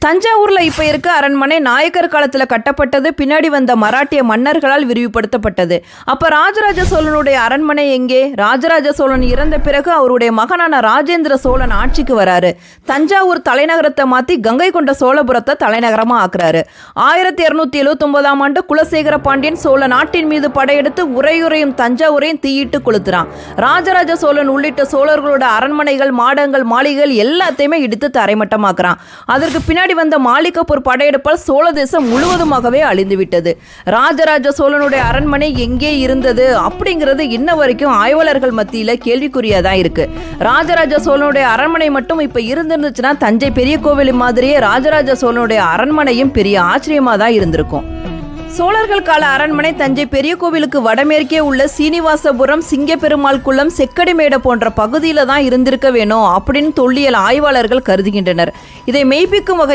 தஞ்சாவூர்ல இப்ப இருக்க அரண்மனை நாயக்கர் காலத்துல கட்டப்பட்டது, பின்னாடி வந்த மராட்டிய மன்னர்களால் விரிவுபடுத்தப்பட்டது. அப்ப ராஜராஜ சோழனுடைய அரண்மனை எங்கே? ராஜராஜ சோழன் இறந்த பிறகு அவருடைய மகனான ராஜேந்திர சோழன் ஆட்சிக்கு வராரு. தஞ்சாவூர் தலைநகரத்தை மாத்தி கங்கை கொண்ட சோழபுரத்தை தலைநகரமா ஆக்குறாரு. 1279ஆம் ஆண்டு குலசேகர பாண்டியன் சோழ நாட்டின் மீது படையெடுத்து உறையுறையும் தஞ்சாவூரையும் தீயிட்டு கொளுத்துறான். ராஜராஜ சோழன் உள்ளிட்ட சோழர்களோட அரண்மனைகள், மாடங்கள், மாளிகைகள் எல்லாத்தையுமே இடித்து தரைமட்டமாக்குறான். அதற்கு பின்னாடி வந்த மாலிகப்பூர் படையெடுப்பால் சோழ தேசம் முழுவதுமாகவே அழிந்துவிட்டது. ராஜராஜ சோழனுடைய அரண்மனை எங்கே இருந்தது அப்படிங்கிறது இன்ன வரைக்கும் ஆய்வாளர்கள் மத்தியில கேள்விக்குறியாதான் இருக்கு. ராஜராஜ சோழனுடைய அரண்மனை மட்டும் இப்ப இருந்துச்சுன்னா தஞ்சை பெரிய கோவில் மாதிரியே ராஜராஜ சோழனுடைய அரண்மனையும் பெரிய ஆச்சரியமா தான் இருந்திருக்கும். சோழர்கள் கால அரண்மனை தஞ்சை பெரிய கோவிலுக்கு வடமேற்கே உள்ள சீனிவாசபுரம், சிங்கப்பெருமாள் குளம், செக்கடிமேடு போன்ற பகுதியில தான் இருந்திருக்க வேணும் அப்படின்னு தொல்லியல் ஆய்வாளர்கள் கருதுகின்றனர். இதை மெய்ப்பிக்கும் வகையில்